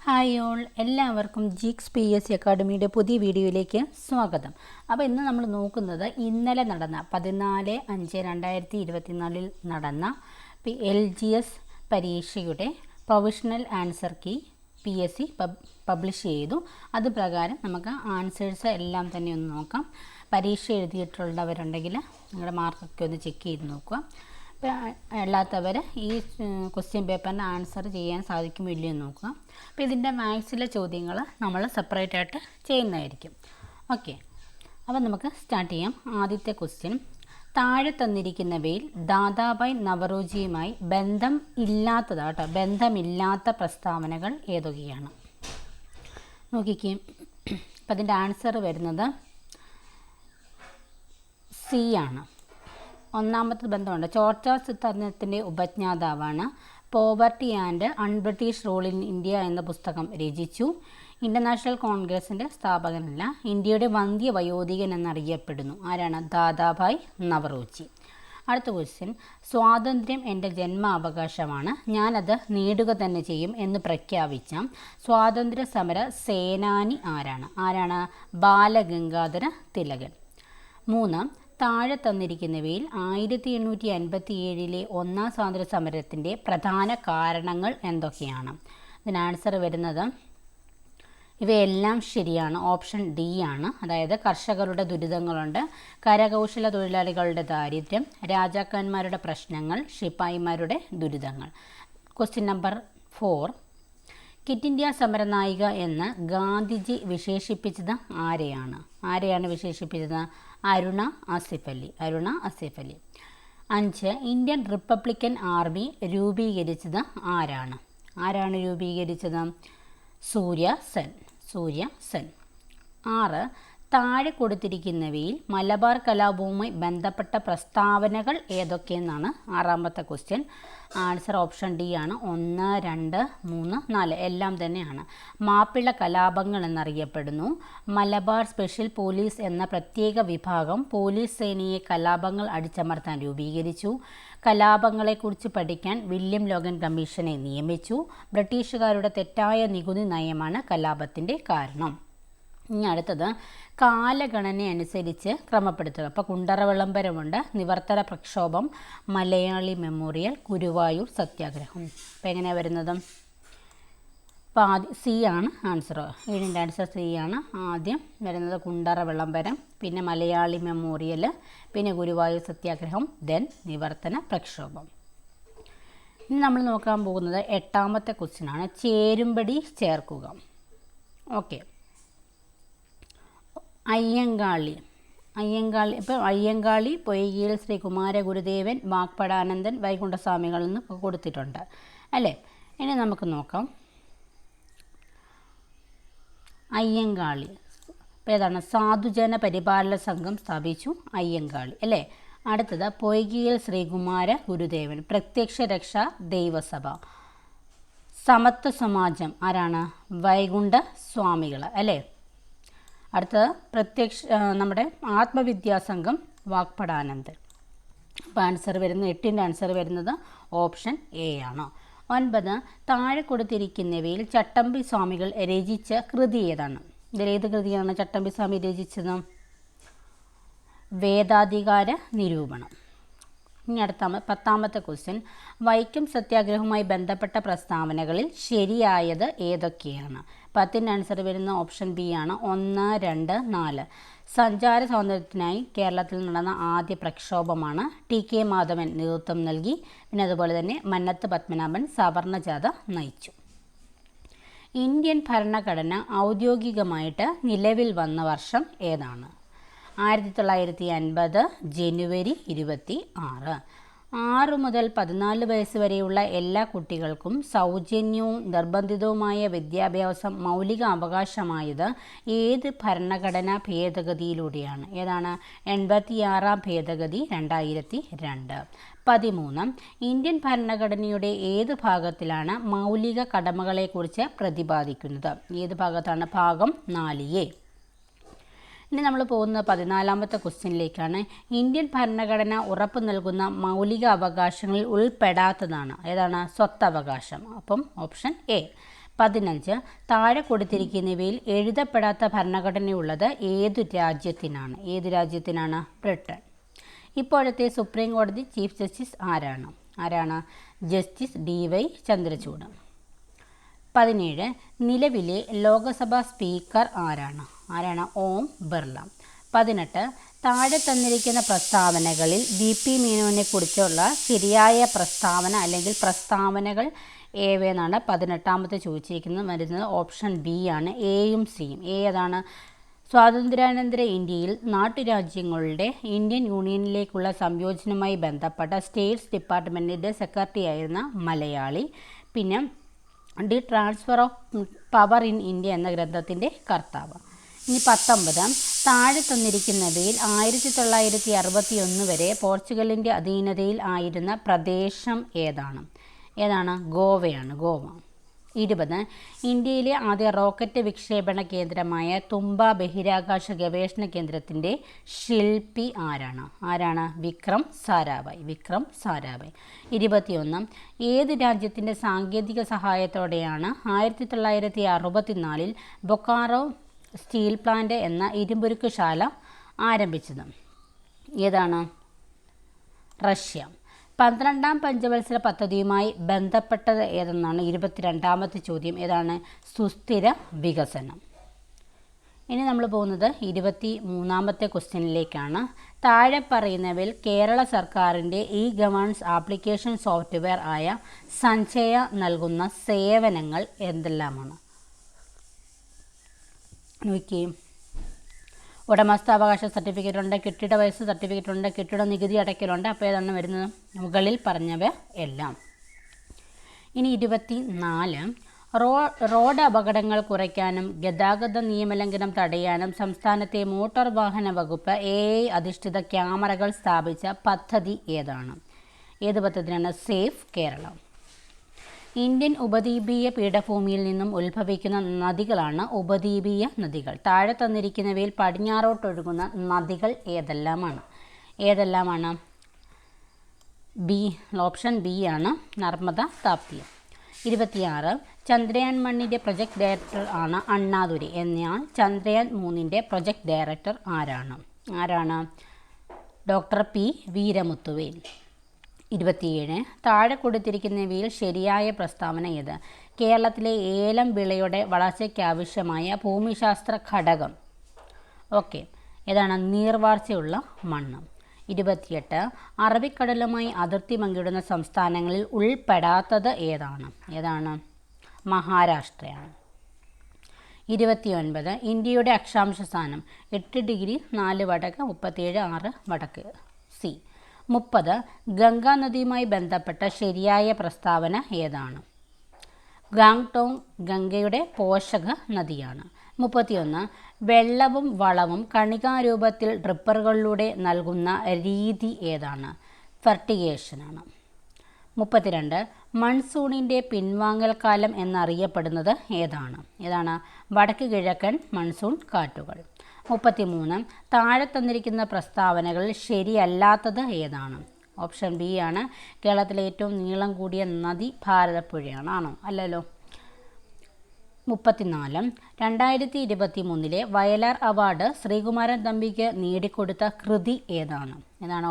Hi all, എല്ലാവർക്കും ജിക്സ് PSC അക്കാഡമിയുടെ പുതിയ വീഡിയോയിലേക്ക് സ്വാഗതം. അപ്പോൾ ഇന്ന് നമ്മൾ നോക്കുന്നത് ഇന്നലെ നടന്ന 14/5/2024 നടന്ന LGS പരീക്ഷയുടെ provisional answer key PSC publish ചെയ്തു. അത് പ്രകാരം നമുക്ക് ആൻസേഴ്സ് എല്ലാം തന്നെ ഒന്ന് നോക്കാം. പരീക്ഷ എഴുതിയിട്ടുള്ളവരുണ്ടെങ്കിൽ നിങ്ങളുടെ മാർക്കൊക്കെ ഒന്ന് ചെക്ക് ചെയ്ത് നോക്കുക. അല്ലാത്തവർ ഈ ക്വസ്റ്റ്യൻ പേപ്പറിന് ആൻസർ ചെയ്യാൻ സാധിക്കുമോ ഇല്ലയോ എന്ന് നോക്കുക. അപ്പോൾ ഇതിൻ്റെ മാത്സിലെ ചോദ്യങ്ങൾ നമ്മൾ സെപ്പറേറ്റ് ആയിട്ട് ചെയ്യുന്നതായിരിക്കും. ഓക്കെ, അപ്പോൾ നമുക്ക് സ്റ്റാർട്ട് ചെയ്യാം. ആദ്യത്തെ ക്വസ്റ്റ്യൻ, താഴെ തന്നിരിക്കുന്നവയിൽ ദാദാഭായ് നവറോജിയുമായി ബന്ധമില്ലാത്ത പ്രസ്താവനകൾ ഏതൊക്കെയാണ്? നോക്കിക്കേ. അപ്പം അതിൻ്റെ ആൻസർ വരുന്നത് സി ആണ്. ഒന്നാമത്തെ ബന്ധമുണ്ട്. ചോർച്ച സിദ്ധാന്തത്തിൻ്റെ ഉപജ്ഞാതാവാണ്. Poverty and unBritish rule in India എന്ന പുസ്തകം രചിച്ചു. ഇൻ്റർനാഷണൽ കോൺഗ്രസിൻ്റെ സ്ഥാപകനല്ല. ഇന്ത്യയുടെ വന്ധ്യ വയോധികൻ എന്നറിയപ്പെടുന്നു. ആരാണ്? ദാദാഭായ് നവറോജി. അടുത്ത ക്വസ്റ്റ്യൻ, സ്വാതന്ത്ര്യം എൻ്റെ ജന്മാവകാശമാണ്, ഞാനത് നേടുക തന്നെ ചെയ്യും എന്ന് പ്രഖ്യാപിച്ച സ്വാതന്ത്ര്യ സമര സേനാനി ആരാണ്? ബാലഗംഗാധര തിലകൻ. 3, താഴെ തന്നിരിക്കുന്നവയിൽ 1857 ഒന്നാം സ്വാതന്ത്ര്യ സമരത്തിൻ്റെ പ്രധാന കാരണങ്ങൾ എന്തൊക്കെയാണ്? ഇതിന് ആൻസർ വരുന്നത് ഇവയെല്ലാം ശരിയാണ്. ഓപ്ഷൻ ഡി ആണ്. അതായത് കർഷകരുടെ ദുരിതങ്ങളുണ്ട്, കരകൗശല തൊഴിലാളികളുടെ ദാരിദ്ര്യം, രാജാക്കന്മാരുടെ പ്രശ്നങ്ങൾ, ശിപ്പായിമാരുടെ ദുരിതങ്ങൾ. ക്വസ്റ്റ്യൻ നമ്പർ 4, ക്വിറ്റ് ഇന്ത്യ സമരനായിക എന്ന് ഗാന്ധിജി വിശേഷിപ്പിച്ചത് ആരെയാണ് വിശേഷിപ്പിച്ചത്? Aruna Asif Ali. 5, Indian Republican army രൂപീകരിച്ചത് ആരാണ് രൂപീകരിച്ചത്? സൂര്യ സെൻ. 6, താഴെ കൊടുത്തിരിക്കുന്നവയിൽ മലബാർ കലാപവുമായി ബന്ധപ്പെട്ട പ്രസ്താവനകൾ ഏതൊക്കെയെന്നാണ് ആറാമത്തെ ക്വസ്റ്റ്യൻ. ആൻസർ ഓപ്ഷൻ ഡി ആണ്. 1, 2, 3, 4 എല്ലാം തന്നെയാണ്. മാപ്പിള കലാപങ്ങൾ എന്നറിയപ്പെടുന്നു. മലബാർ സ്പെഷ്യൽ പോലീസ് എന്ന പ്രത്യേക വിഭാഗം പോലീസ് സേനയെ കലാപങ്ങൾ അടിച്ചമർത്താൻ രൂപീകരിച്ചു. കലാപങ്ങളെക്കുറിച്ച് പഠിക്കാൻ വില്യം ലോഗൻ കമ്മീഷനെ നിയമിച്ചു. ബ്രിട്ടീഷുകാരുടെ തെറ്റായ നികുതി നയമാണ് കലാപത്തിൻ്റെ കാരണം. ഇനി അടുത്തത്, കാലഗണന അനുസരിച്ച് ക്രമപ്പെടുത്തുക. അപ്പോൾ കുണ്ടറ വിളംബരമുണ്ട്, നിവർത്തന പ്രക്ഷോഭം, മലയാളി മെമ്മോറിയൽ, ഗുരുവായൂർ സത്യാഗ്രഹം. അപ്പോൾ എങ്ങനെയാണ് വരുന്നത്? അപ്പോൾ ആദ്യം സി ആണ് ആൻസർ. ഇതിൻ്റെ ആൻസർ സി ആണ്. ആദ്യം വരുന്നത് കുണ്ടറ വിളംബരം, പിന്നെ മലയാളി മെമ്മോറിയൽ, പിന്നെ ഗുരുവായൂർ സത്യാഗ്രഹം, ദെൻ നിവർത്തന പ്രക്ഷോഭം. ഇനി നമ്മൾ നോക്കാൻ പോകുന്നത് 8ാമത്തെ ക്വസ്റ്റ്യനാണ്. ചേരുംപടി ചേർക്കുക. ഓക്കെ, അയ്യങ്കാളി. ഇപ്പോൾ അയ്യങ്കാളി, പൊയ്കയിൽ ശ്രീ കുമാരഗുരുദേവൻ, വാഗ്പടാനന്ദൻ, വൈകുണ്ഠസ്വാമികൾ എന്ന് കൊടുത്തിട്ടുണ്ട് അല്ലേ? ഇനി നമുക്ക് നോക്കാം. അയ്യങ്കാളി ഇപ്പോൾ ഏതാണ്? സാധുജന പരിപാലന സംഘം സ്ഥാപിച്ചു അയ്യങ്കാളി അല്ലേ? അടുത്തത്, പൊയ്കയിൽ ശ്രീകുമാര ഗുരുദേവൻ, പ്രത്യക്ഷ രക്ഷ ദൈവസഭ. സമത്വ സമാജം ആരാണ്? വൈകുണ്ഠ സ്വാമികൾ അല്ലേ? അടുത്തത് നമ്മുടെ ആത്മവിദ്യാസംഘം വാഗ്പടാനന്ദൻ. അപ്പോൾ ആൻസർ വരുന്നത് 8ൻ്റെ ആൻസർ വരുന്നത് ഓപ്ഷൻ എ ആണ്. 9, താഴെ കൊടുത്തിരിക്കുന്നവയിൽ ചട്ടമ്പി സ്വാമികൾ രചിച്ച കൃതി ഏതാണ്? ഇതിലേത് കൃതിയാണ് ചട്ടമ്പി സ്വാമി രചിച്ചത്? വേദാധികാര നിരൂപണം. ഇനി 10ാമത്തെ ക്വസ്റ്റ്യൻ, വൈക്കം സത്യാഗ്രഹവുമായി ബന്ധപ്പെട്ട പ്രസ്താവനകളിൽ ശരിയായത് ഏതൊക്കെയാണ്? 10ൻ്റെ ആൻസർ വരുന്ന ഓപ്ഷൻ ബി ആണ്. 1, 2, 4. സഞ്ചാര സ്വാതന്ത്ര്യത്തിനായി കേരളത്തിൽ നടന്ന ആദ്യ പ്രക്ഷോഭമാണ്. TK മാധവൻ നേതൃത്വം നൽകി. പിന്നെ അതുപോലെ തന്നെ മന്നത്ത് പത്മനാഭൻ സവർണ ജാഥ നയിച്ചു. ഇന്ത്യൻ ഭരണഘടന ഔദ്യോഗികമായിട്ട് നിലവിൽ വന്ന വർഷം ഏതാണ്? 1950 ജനുവരി 26. 6 മുതൽ 14 വയസ്സ് വരെയുള്ള എല്ലാ കുട്ടികൾക്കും സൗജന്യവും നിർബന്ധിതവുമായ വിദ്യാഭ്യാസം മൗലിക അവകാശമായത് ഏത് ഭരണഘടനാ ഭേദഗതിയിലൂടെയാണ്? ഏതാണ്? 86ാം ഭേദഗതി 2002. 13, ഇന്ത്യൻ ഭരണഘടനയുടെ ഏത് ഭാഗത്തിലാണ് മൗലിക കടമകളെക്കുറിച്ച് പ്രതിപാദിക്കുന്നത്? ഏത് ഭാഗത്താണ്? ഭാഗം 4A. ഇനി നമ്മൾ പോകുന്ന 14ാമത്തെ ക്വസ്റ്റ്യനിലേക്കാണ്. ഇന്ത്യൻ ഭരണഘടന ഉറപ്പു നൽകുന്ന മൗലിക അവകാശങ്ങളിൽ ഉൾപ്പെടാത്തതാണ് ഏതാണ്? സ്വത്തവകാശം. അപ്പം ഓപ്ഷൻ എ. 15 താഴെ കൊടുത്തിരിക്കുന്നവയിൽ എഴുതപ്പെടാത്ത ഭരണഘടനയുള്ളത് ഏത് രാജ്യത്തിനാണ്? ബ്രിട്ടൻ. ഇപ്പോഴത്തെ സുപ്രീം കോടതി ചീഫ് ജസ്റ്റിസ് ആരാണ്? Justice DY Chandrachud. 17 നിലവിലെ ലോകസഭാ സ്പീക്കർ ആരാണ്? ഓം ബിർള. 18 താഴെ തന്നിരിക്കുന്ന പ്രസ്താവനകളിൽ BP മീനുവിനെ കുറിച്ചുള്ള ശരിയായ പ്രസ്താവന അല്ലെങ്കിൽ പ്രസ്താവനകൾ ഏവയെന്നാണ് 18ാമത്തെ ചോദിച്ചിരിക്കുന്നത്. വരുന്നത് ഓപ്ഷൻ B ആണ്. എയും സിയും. ഏതാണ്? സ്വാതന്ത്ര്യാനന്തര ഇന്ത്യയിൽ നാട്ടുരാജ്യങ്ങളുടെ ഇന്ത്യൻ യൂണിയനിലേക്കുള്ള സംയോജനവുമായി ബന്ധപ്പെട്ട സ്റ്റേറ്റ്സ് ഡിപ്പാർട്ട്മെൻറ്റിൻ്റെ സെക്രട്ടറി ആയിരുന്ന മലയാളി. പിന്നെ the transfer of power in India എന്ന ഗ്രന്ഥത്തിൻ്റെ കർത്താവ്. ഇനി 19 താഴെ തന്നിരിക്കുന്നവയിൽ 1961 വരെ പോർച്ചുഗലിൻ്റെ അധീനതയിൽ ആയിരുന്ന പ്രദേശം ഏതാണ്? ഗോവയാണ്. ഗോവ. 20 ഇന്ത്യയിലെ ആദ്യ റോക്കറ്റ് വിക്ഷേപണ കേന്ദ്രമായ തുമ്പ ബഹിരാകാശ ഗവേഷണ കേന്ദ്രത്തിൻ്റെ ശില്പി ആരാണ്? വിക്രം സാരാഭായ്. 21 ഏത് രാജ്യത്തിൻ്റെ സാങ്കേതിക സഹായത്തോടെയാണ് 1964 ബൊക്കാറോ സ്റ്റീൽ പ്ലാന്റ് എന്ന ഇരുമ്പുരുക്ക് ആരംഭിച്ചത്? ഏതാണ്? റഷ്യ. 12ാം പഞ്ചവത്സര പദ്ധതിയുമായി ബന്ധപ്പെട്ടത് ഏതെന്നാണ് 22ാമത്തെ ചോദ്യം. ഏതാണ്? സുസ്ഥിര വികസനം. ഇനി നമ്മൾ പോകുന്നത് 23ാമത്തെ ക്വസ്റ്റ്യനിലേക്കാണ്. താഴെ പറയുന്നവയിൽ കേരള സർക്കാരിൻ്റെ ഗവേണൻസ് ആപ്ലിക്കേഷൻ സോഫ്റ്റ്വെയർ ആയ സഞ്ജയ നൽകുന്ന സേവനങ്ങൾ എന്തെല്ലാമാണ്? നോക്കി. ഉടമസ്ഥാവകാശ സർട്ടിഫിക്കറ്റ് ഉണ്ട്, കെട്ടിട വയസ്സ് സർട്ടിഫിക്കറ്റ് ഉണ്ട്, കെട്ടിട നികുതി അടയ്ക്കലുണ്ട്. അപ്പോൾ ഏതാണ് വരുന്നത്? മുകളിൽ പറഞ്ഞവ എല്ലാം. ഇനി 24 റോഡ് അപകടങ്ങൾ കുറയ്ക്കാനും ഗതാഗത നിയമലംഘനം തടയാനും സംസ്ഥാനത്തെ മോട്ടോർ വാഹന വകുപ്പ് AI അധിഷ്ഠിത ക്യാമറകൾ സ്ഥാപിച്ച പദ്ധതി ഏതാണ്? ഏത് പദ്ധതിയാണ്? സേഫ് കേരളം. ഇന്ത്യൻ ഉപദ്വീപീയ പീഠഭൂമിയിൽ നിന്നും ഉത്ഭവിക്കുന്ന നദികളാണ് ഉപദ്വീപീയ നദികൾ. താഴെ തന്നിരിക്കുന്നവയിൽ പടിഞ്ഞാറോട്ടൊഴുകുന്ന നദികൾ ഏതെല്ലാമാണ്? ഓപ്ഷൻ B ആണ്. നർമ്മദ, താപ്തി. 26 ചന്ദ്രയാൻ 1ൻ്റെ പ്രൊജക്ട് ഡയറക്ടർ ആണ് അണ്ണാദുരൈ. എന്നാൽ ചന്ദ്രയാൻ 3ൻ്റെ പ്രൊജക്ട് ഡയറക്ടർ ആരാണ്? Doctor P Veeramuthuvel. 27 താഴെ കൊടുത്തിരിക്കുന്നവയിൽ ശരിയായ പ്രസ്താവന ഏത്? കേരളത്തിലെ ഏലം വിളയുടെ വളർച്ചയ്ക്കാവശ്യമായ ഭൂമിശാസ്ത്ര ഘടകം ഏതാണ്? നീർവാർച്ചയുള്ള മണ്ണ്. 28 അറബിക്കടലുമായി അതിർത്തി പങ്കിടുന്ന സംസ്ഥാനങ്ങളിൽ ഉൾപ്പെടാത്തത് ഏതാണ്? മഹാരാഷ്ട്രയാണ്. 29 ഇന്ത്യയുടെ അക്ഷാംശ സ്ഥാനം 8 ഡിഗ്രി 4 വടക്ക് 37 6 വടക്ക്. സി. 30 ഗംഗാ നദിയുമായി ബന്ധപ്പെട്ട ശരിയായ പ്രസ്താവന ഏതാണ്? ഗാംഗ്ടോങ് ഗംഗയുടെ പോഷക നദിയാണ്. 31 വെള്ളവും വളവും കണികാരൂപത്തിൽ ഡ്രിപ്പറുകളിലൂടെ നൽകുന്ന രീതി ഏതാണ്? ഫെർട്ടിഗേഷനാണ്. 32 മൺസൂണിൻ്റെ പിൻവാങ്ങൽ കാലം എന്നറിയപ്പെടുന്നത് ഏതാണ്? വടക്ക് കിഴക്കൻ മൺസൂൺ കാറ്റുകൾ. 33 താഴെ തന്നിരിക്കുന്ന പ്രസ്താവനകളിൽ ശരിയല്ലാത്തത് ഏതാണ്? ഓപ്ഷൻ B ആണ്. കേരളത്തിലെ ഏറ്റവും നീളം കൂടിയ നദി ഭാരതപ്പുഴയാണ്. ആണോ? അല്ലല്ലോ. 34 2023 വയലാർ അവാർഡ് ശ്രീകുമാരൻ തമ്പിക്ക് നേടിക്കൊടുത്ത കൃതി ഏതാണ്?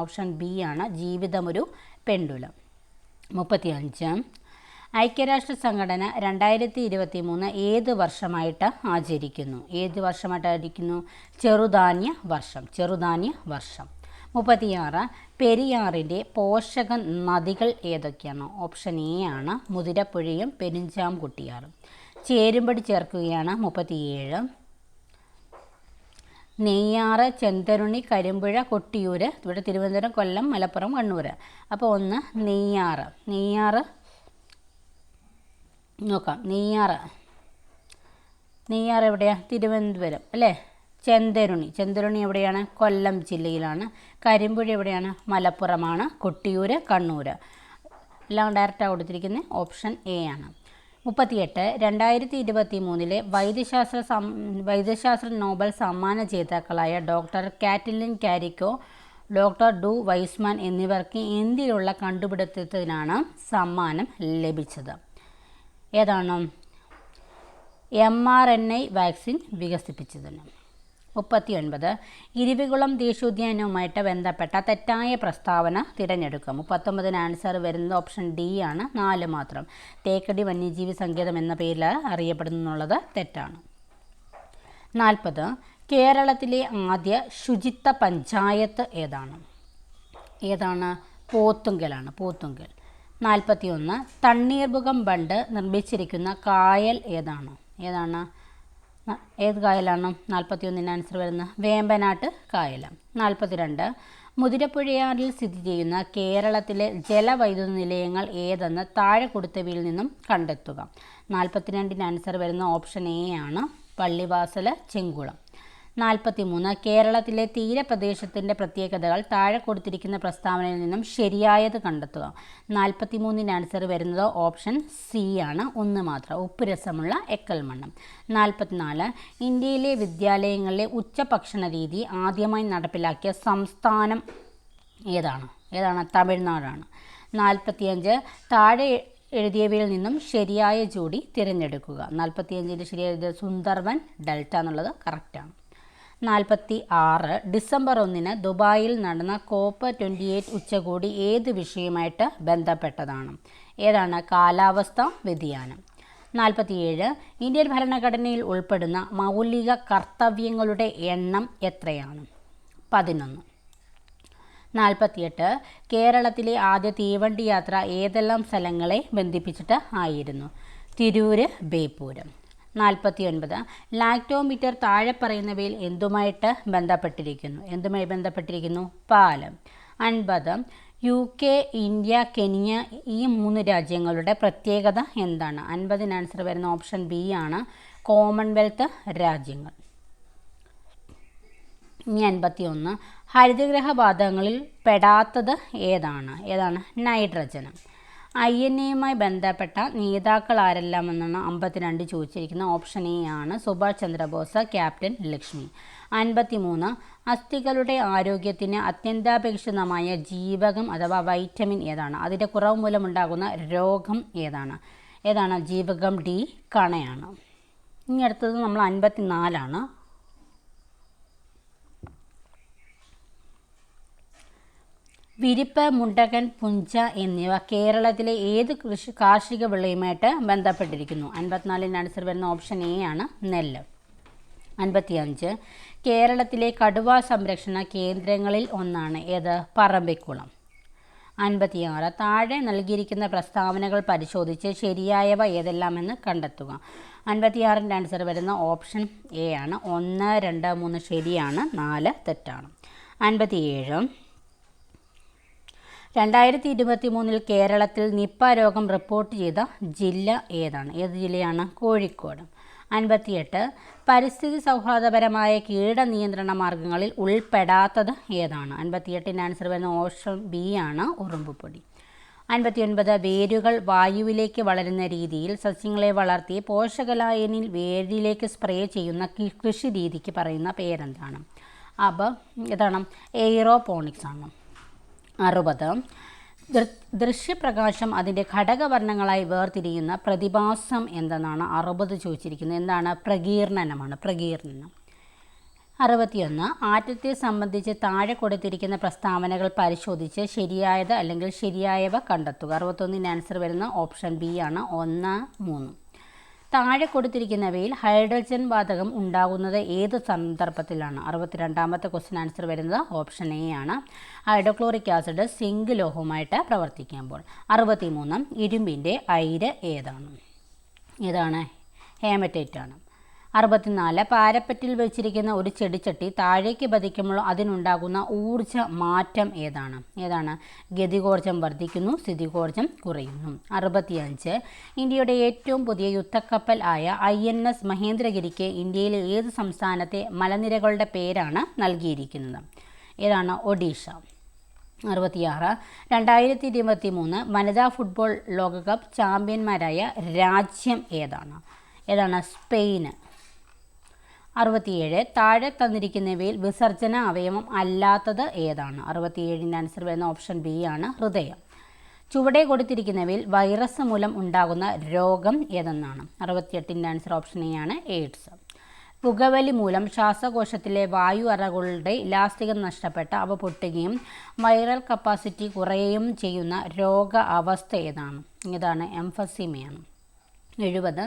ഓപ്ഷൻ B ആണ്. ജീവിതമൊരു പെണ്ടുലം. 35 ഐക്യരാഷ്ട്ര സംഘടന 2023 ഏത് വർഷമായിട്ട് ആചരിക്കുന്നു? ചെറുധാന്യ വർഷം. 36 പെരിയാറിൻ്റെ പോഷക നദികൾ ഏതൊക്കെയാണ്? ഓപ്ഷൻ A ആണ്. മുതിരപ്പുഴയും പെരിഞ്ചാംകുട്ടിയാറും. ചേരുംപടി ചേർക്കുകയാണ്. 37 നെയ്യാറ്, ചെന്തരുണി, കരിമ്പുഴ, കൊട്ടിയൂർ. ഇവിടെ തിരുവനന്തപുരം, കൊല്ലം, മലപ്പുറം, കണ്ണൂർ. അപ്പോൾ 1 നെയ്യാറ് നോക്കാം. നെയ്യാറ് എവിടെയാണ്? തിരുവനന്തപുരം അല്ലേ. ചെന്തരുണി എവിടെയാണ്? കൊല്ലം ജില്ലയിലാണ്. കരിമ്പുഴ എവിടെയാണ്? മലപ്പുറമാണ്. കൊട്ടിയൂർ കണ്ണൂർ. എല്ലാം ഡയറക്റ്റാണ് കൊടുത്തിരിക്കുന്നത്. ഓപ്ഷൻ A ആണ്. 38 2023 വൈദ്യശാസ്ത്ര നോബൽ സമ്മാന ജേതാക്കളായ doctor Katalin Kariko, doctor Drew Weissman എന്നിവർക്ക് എന്തിലുള്ള കണ്ടുപിടുത്തത്തിനാണ് സമ്മാനം ലഭിച്ചത്? ഏതാണ്? mRNA വാക്സിൻ വികസിപ്പിച്ചതിന്. 39 ഇരവികുളം ദേശീയോദ്യാനവുമായിട്ട് ബന്ധപ്പെട്ട തെറ്റായ പ്രസ്താവന തിരഞ്ഞെടുക്കുക. 39 ആൻസർ വരുന്നത് ഓപ്ഷൻ ഡി ആണ്, 4 മാത്രം. തേക്കടി വന്യജീവി സങ്കേതം എന്ന പേരിൽ അറിയപ്പെടുന്നു എന്നുള്ളത് തെറ്റാണ്. 40 കേരളത്തിലെ ആദ്യ ശുചിത്വ പഞ്ചായത്ത് ഏതാണ്? പോത്തുങ്കലാണ്, പോത്തുങ്കൽ. 41 തണ്ണീർമുഖം ബണ്ട് നിർമ്മിച്ചിരിക്കുന്ന കായൽ ഏതാണ്? ഏത് കായലാണ്? 41 ആൻസർ വരുന്നത് വേമ്പനാട്ട് കായൽ. 42 മുതിരപ്പുഴയാറിൽ സ്ഥിതി ചെയ്യുന്ന കേരളത്തിലെ ജലവൈദ്യുത നിലയങ്ങൾ ഏതെന്ന് താഴെ കൊടുത്തവയിൽ നിന്നും കണ്ടെത്തുക. 42 ആൻസർ വരുന്ന ഓപ്ഷൻ എ ആണ്, പള്ളിവാസൽ, ചെങ്കുളം. 43 കേരളത്തിലെ തീരപ്രദേശത്തിൻ്റെ പ്രത്യേകതകൾ താഴെ കൊടുത്തിരിക്കുന്ന പ്രസ്താവനയിൽ നിന്നും ശരിയായത് കണ്ടെത്തുക. 43 ആൻസർ വരുന്നത് ഓപ്ഷൻ സി ആണ്, 1 മാത്രം, ഉപ്പുരസമുള്ള എക്കൽ മണ്ണ്. 44 ഇന്ത്യയിലെ വിദ്യാലയങ്ങളിലെ ഉച്ചഭക്ഷണ രീതി ആദ്യമായി നടപ്പിലാക്കിയ സംസ്ഥാനം ഏതാണ്? തമിഴ്നാടാണ്. 45 താഴെ എഴുതിയവയിൽ നിന്നും ശരിയായ ജോഡി തിരഞ്ഞെടുക്കുക. 45 ശരിയായത് സുന്ദർബൻ ഡെൽറ്റ എന്നുള്ളത് കറക്റ്റാണ്. 46 ഡിസംബർ 1 ദുബായിൽ നടന്ന COP28 ഉച്ചകോടി ഏത് വിഷയവുമായിട്ട് ബന്ധപ്പെട്ടതാണ്? കാലാവസ്ഥാ വ്യതിയാനം. 47 ഇന്ത്യൻ ഭരണഘടനയിൽ ഉൾപ്പെടുന്ന മൗലിക കർത്തവ്യങ്ങളുടെ എണ്ണം എത്രയാണ്? 11. 48 കേരളത്തിലെ ആദ്യ തീവണ്ടി യാത്ര ഏതെല്ലാം സ്ഥലങ്ങളെ ബന്ധിപ്പിച്ചിട്ട് ആയിരുന്നു? തിരൂര്, ബേപ്പൂരം. 49 ലാക്ടോമീറ്റർ താഴെ പറയുന്നവയിൽ എന്തുമായി ബന്ധപ്പെട്ടിരിക്കുന്നു? പാലം. 50 UK, ഇന്ത്യ, കെനിയ ഈ 3 രാജ്യങ്ങളുടെ പ്രത്യേകത എന്താണ്? 50 ആൻസർ വരുന്ന ഓപ്ഷൻ ബി ആണ്, കോമൺവെൽത്ത് രാജ്യങ്ങൾ. 51 ഹരിതഗ്രഹവാതകങ്ങളിൽ പെടാത്തത് ഏതാണ്? നൈട്രജൻ. INA ബന്ധപ്പെട്ട നേതാക്കൾ ആരെല്ലാം എന്നാണ് 52 ചോദിച്ചിരിക്കുന്നത്. ഓപ്ഷൻ എ ആണ്, സുഭാഷ് ചന്ദ്രബോസ്, ക്യാപ്റ്റൻ ലക്ഷ്മി. 53 അസ്ഥികളുടെ ആരോഗ്യത്തിന് അത്യന്താപേക്ഷിതമായ ജീവകം അഥവാ വൈറ്റമിൻ അതിൻ്റെ കുറവ് മൂലമുണ്ടാകുന്ന രോഗം ഏതാണ്? ജീവകം ഡി, കണയാണ്. ഇനി അടുത്തത് നമ്മൾ 54 വിരിപ്പ്, മുണ്ടകൻ, പുഞ്ച എന്നിവ കേരളത്തിലെ ഏത് കാർഷിക വിളയുമായിട്ട് ബന്ധപ്പെട്ടിരിക്കുന്നു? 54 ആൻസർ വരുന്ന ഓപ്ഷൻ എ ആണ്, നെല്ല്. 55 കേരളത്തിലെ കടുവ സംരക്ഷണ കേന്ദ്രങ്ങളിൽ ഒന്നാണ് പറമ്പിക്കുളം. 56 താഴെ നൽകിയിരിക്കുന്ന പ്രസ്താവനകൾ പരിശോധിച്ച് ശരിയായവ ഏതെല്ലാമെന്ന് കണ്ടെത്തുക. 56 ആൻസർ വരുന്ന ഓപ്ഷൻ എ ആണ്, 1, 2, 3 ശരിയാണ്, 4 തെറ്റാണ്. 57 2023 കേരളത്തിൽ നിപ്പ രോഗം റിപ്പോർട്ട് ചെയ്ത ജില്ല ഏത് ജില്ലയാണ്? കോഴിക്കോട്. 58 പരിസ്ഥിതി സൗഹാർദ്ദപരമായ കീടനിയന്ത്രണ മാർഗങ്ങളിൽ ഉൾപ്പെടാത്തത് ഏതാണ്? 58 ആൻസർ വരുന്ന ഓപ്ഷൻ ബി ആണ്, ഉറുമ്പുപൊടി. 59 വേരുകൾ വായുവിലേക്ക് വളരുന്ന രീതിയിൽ സസ്യങ്ങളെ വളർത്തി പോഷകലായനിൽ വേരിലേക്ക് സ്പ്രേ ചെയ്യുന്ന കൃഷി രീതിക്ക് പറയുന്ന പേരെന്താണ്? എയ്റോപോണിക്സ് ആണ്. 60 ദൃശ്യപ്രകാശം അതിൻ്റെ ഘടകവർണ്ണങ്ങളായി വേർതിരിയുന്ന പ്രതിഭാസം എന്തെന്നാണ് 60 ചോദിച്ചിരിക്കുന്നത്. പ്രകീർണനമാണ്, പ്രകീർണനം. 61 ആറ്റത്തെ സംബന്ധിച്ച് താഴെ കൊടുത്തിരിക്കുന്ന പ്രസ്താവനകൾ പരിശോധിച്ച് ശരിയായത് അല്ലെങ്കിൽ ശരിയായവ കണ്ടെത്തുക. 61 ആൻസർ വരുന്ന ഓപ്ഷൻ ബി ആണ്, 1, 3. താഴെ കൊടുത്തിരിക്കുന്നവയിൽ ഹൈഡ്രജൻ വാതകം ഉണ്ടാകുന്നത് ഏത് സന്ദർഭത്തിലാണ്? 62ാമത്തെ ക്വസ്റ്റ്യൻ ആൻസർ വരുന്നത് ഓപ്ഷൻ എ ആണ്, ഹൈഡ്രോക്ലോറിക് ആസിഡ് സിങ്ക് ലോഹവുമായിട്ട് പ്രവർത്തിക്കുമ്പോൾ. 63 ഇരുമ്പിൻ്റെ അയിര് ഏതാണ്? ഹേമറ്റൈറ്റ് ആണ്. 64 പാരപ്പറ്റിൽ വെച്ചിരിക്കുന്ന ഒരു ചെടിച്ചട്ടി താഴേക്ക് പതിക്കുമ്പോൾ അതിനുണ്ടാകുന്ന ഊർജ മാറ്റം ഏതാണ്? ഗതികോർജം വർദ്ധിക്കുന്നു, സ്ഥിതികോർജം കുറയുന്നു. 65 ഇന്ത്യയുടെ ഏറ്റവും പുതിയ യുദ്ധക്കപ്പൽ ആയ INS മഹേന്ദ്രഗിരിക്ക് ഇന്ത്യയിലെ ഏത് സംസ്ഥാനത്തെ മലനിരകളുടെ പേരാണ് നൽകിയിരിക്കുന്നത്? ഒഡീഷ. 66 2023 വനിതാ ഫുട്ബോൾ ലോകകപ്പ് ചാമ്പ്യന്മാരായ രാജ്യം ഏതാണ്? സ്പെയിന്. 67 താഴെ തന്നിരിക്കുന്നവയിൽ വിസർജന അവയവം അല്ലാത്തത് ഏതാണ്? 67 ആൻസർ വരുന്ന ഓപ്ഷൻ ബി ആണ്, ഹൃദയം. ചുവടെ കൊടുത്തിരിക്കുന്നവയിൽ വൈറസ് മൂലം ഉണ്ടാകുന്ന രോഗം ഏതെന്നാണ്? 68ൻ്റെ ആൻസർ ഓപ്ഷൻ എ ആണ്, എയ്ഡ്സ്. പുകവലി മൂലം ശ്വാസകോശത്തിലെ വായു അറകളുടെ ഇലാസ്തികത നഷ്ടപ്പെട്ട് അവ പൊട്ടുകയും വൈറൽ കപ്പാസിറ്റി കുറയുകയും ചെയ്യുന്ന രോഗ അവസ്ഥ ഏതാണ്? ഇതാണ് എംഫസീമയാണ്. 70.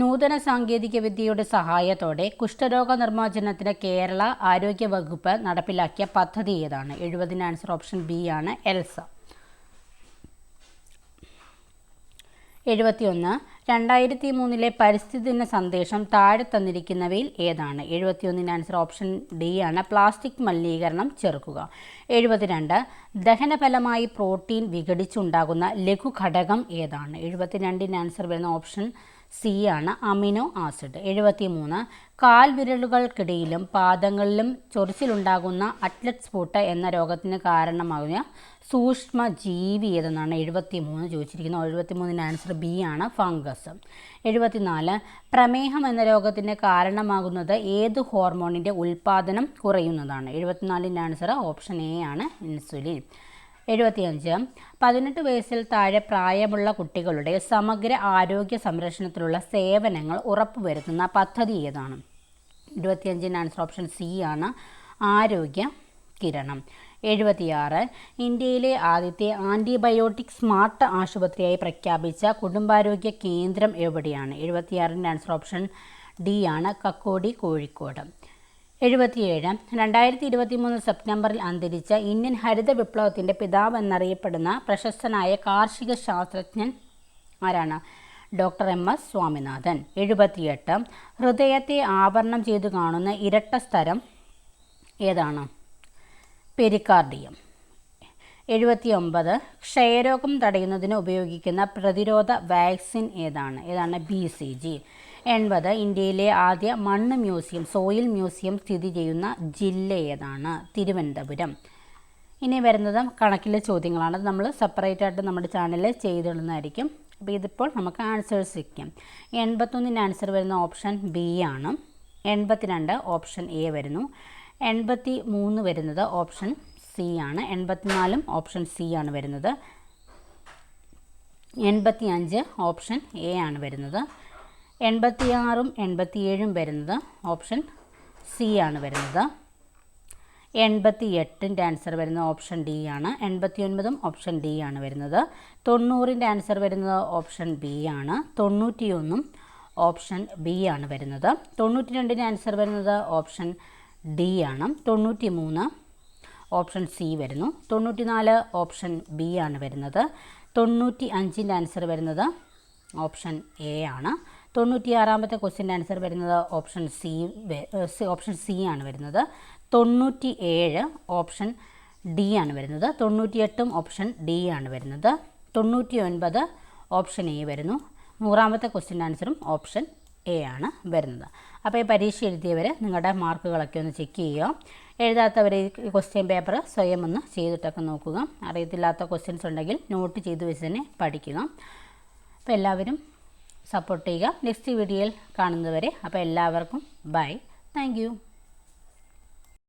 നൂതന സാങ്കേതിക വിദ്യയുടെ സഹായത്തോടെ കുഷ്ഠരോഗ നിർമ്മാർജ്ജനത്തിന് കേരള ആരോഗ്യ വകുപ്പ് നടപ്പിലാക്കിയ പദ്ധതി ഏതാണ്? 70ൻ്റെ ആൻസർ ഓപ്ഷൻ ബി ആണ്, എൽസ. 71. 2003 പരിസ്ഥിതി ദിന സന്ദേശം താഴെ തന്നിരിക്കുന്നവയിൽ ഏതാണ്? 71ൻ്റെ ആൻസർ ഓപ്ഷൻ ഡി ആണ്, പ്ലാസ്റ്റിക് മലിനീകരണം ചെറുക്കുക. 72. ദഹനഫലമായി പ്രോട്ടീൻ വിഘടിച്ചുണ്ടാകുന്ന ലഘുഘടകം ഏതാണ്? 72ൻ്റെ ആൻസർ വരുന്ന ഓപ്ഷൻ സി ആണ്, അമിനോ ആസിഡ്. 73. കാൽവിരലുകൾക്കിടയിലും പാദങ്ങളിലും ചൊറിച്ചിലുണ്ടാകുന്ന അത്ലറ്റ് സ്ഫൂട്ട് എന്ന രോഗത്തിന് കാരണമാകുന്ന സൂക്ഷ്മ ജീവി ഏതെന്നാണ് 73 ചോദിച്ചിരിക്കുന്നത്. 73ൻ്റെ ആൻസർ ബി ആണ്, ഫംഗസ്. 74. പ്രമേഹം എന്ന രോഗത്തിന് കാരണമാകുന്നത് ഏത് ഹോർമോണിൻ്റെ ഉൽപ്പാദനം കുറയുന്നതാണ്? 74ൻ്റെ ആൻസർ ഓപ്ഷൻ എ ആണ്, ഇൻസുലിൻ. 75. 18 വയസ്സിൽ താഴെ പ്രായമുള്ള കുട്ടികളുടെ സമഗ്ര ആരോഗ്യ സംരക്ഷണത്തിലുള്ള സേവനങ്ങൾ ഉറപ്പുവരുത്തുന്ന പദ്ധതി ഏതാണ്? 25ൻ്റെ ആൻസർ ഓപ്ഷൻ സി ആണ്, ആരോഗ്യ കിരണം. 76. ഇന്ത്യയിലെ ആദ്യത്തെ ആൻറ്റിബയോട്ടിക് സ്മാർട്ട് ആശുപത്രിയായി പ്രഖ്യാപിച്ച കുടുംബാരോഗ്യ കേന്ദ്രം എവിടെയാണ്? 76ൻ്റെ ആൻസർ ഓപ്ഷൻ ഡി ആണ്, കക്കോടി, കോഴിക്കോട്. 77. 2023 സെപ്റ്റംബറിൽ അന്തരിച്ച ഇന്ത്യൻ ഹരിത വിപ്ലവത്തിൻ്റെ പിതാവ് എന്നറിയപ്പെടുന്ന പ്രശസ്തനായ കാർഷിക ശാസ്ത്രജ്ഞൻ ആരാണ്? ഡോക്ടർ എം.എസ്. സ്വാമിനാഥൻ. 78. ഹൃദയത്തെ ആവരണം ചെയ്തു കാണുന്ന ഇരട്ട സ്തരം ഏതാണ്? പെരിക്കാർഡിയം. 79. ക്ഷയരോഗം തടയുന്നതിന് ഉപയോഗിക്കുന്ന പ്രതിരോധ വാക്സിൻ ഏതാണ്? BCG. 80. ഇന്ത്യയിലെ ആദ്യ മണ്ണ് മ്യൂസിയം, സോയിൽ മ്യൂസിയം സ്ഥിതി ചെയ്യുന്ന ജില്ല ഏതാണ്? തിരുവനന്തപുരം. ഇനി വരുന്നത് കണക്കിലെ ചോദ്യങ്ങളാണ്. അത് നമ്മൾ സെപ്പറേറ്റ് ആയിട്ട് നമ്മുടെ ചാനലിൽ ചെയ്തിടുന്നതായിരിക്കും. അപ്പോൾ ഇതിപ്പോൾ നമുക്ക് ആൻസേഴ്സ് വയ്ക്കാം. 81ൻ്റെ ആൻസർ വരുന്ന ഓപ്ഷൻ ബി ആണ്. 82 ഓപ്ഷൻ എ വരുന്നു. 83 വരുന്നത് ഓപ്ഷൻ സി ആണ്. 84 ഓപ്ഷൻ സി ആണ് വരുന്നത്. 85 ഓപ്ഷൻ എ ആണ് വരുന്നത്. 86 87 വരുന്നത് ഓപ്ഷൻ സി ആണ് വരുന്നത്. 88ൻ്റെ ആൻസർ വരുന്നത് ഓപ്ഷൻ ഡി ആണ്. 89 ഓപ്ഷൻ ഡി ആണ് വരുന്നത്. 90ൻ്റെ ആൻസർ വരുന്നത് ഓപ്ഷൻ ബി ആണ്. 91 ഓപ്ഷൻ ബി ആണ് വരുന്നത്. 92ൻ്റെ ആൻസർ വരുന്നത് ഓപ്ഷൻ ഡി ആണ്. 93 ഓപ്ഷൻ സി വരുന്നു. 94 ഓപ്ഷൻ ബി ആണ് വരുന്നത്. 95ൻ്റെ ആൻസർ വരുന്നത് ഓപ്ഷൻ എ ആണ്. 96ാമത്തെ ക്വസ്റ്റ്യൻ്റെ ആൻസർ വരുന്നത് ഓപ്ഷൻ സി ആണ് വരുന്നത്. 97 ഓപ്ഷൻ ഡി ആണ് വരുന്നത്. 98 ഓപ്ഷൻ ഡി ആണ് വരുന്നത്. 99 ഓപ്ഷൻ എ വരുന്നു. 100ാമത്തെ ക്വസ്റ്റ്യൻ്റെ ആൻസറും ഓപ്ഷൻ എ ആണ് വരുന്നത്. അപ്പോൾ ഈ പരീക്ഷ എഴുതിയവർ നിങ്ങളുടെ മാർക്കുകളൊക്കെ ഒന്ന് ചെക്ക് ചെയ്യുക. എഴുതാത്തവർ ഈ ക്വസ്റ്റ്യൻ പേപ്പർ സ്വയം ഒന്ന് ചെയ്തിട്ടൊക്കെ നോക്കുക. അറിയത്തില്ലാത്ത ക്വസ്റ്റ്യൻസ് ഉണ്ടെങ്കിൽ നോട്ട് ചെയ്ത് വെച്ച് തന്നെ പഠിക്കുക. അപ്പോൾ എല്ലാവരും സപ്പോർട്ട് ചെയ്യുക. നെക്സ്റ്റ് വീഡിയോയിൽ കാണുന്നതുവരെ അപ്പോൾ എല്ലാവർക്കും ബൈ. Thank you.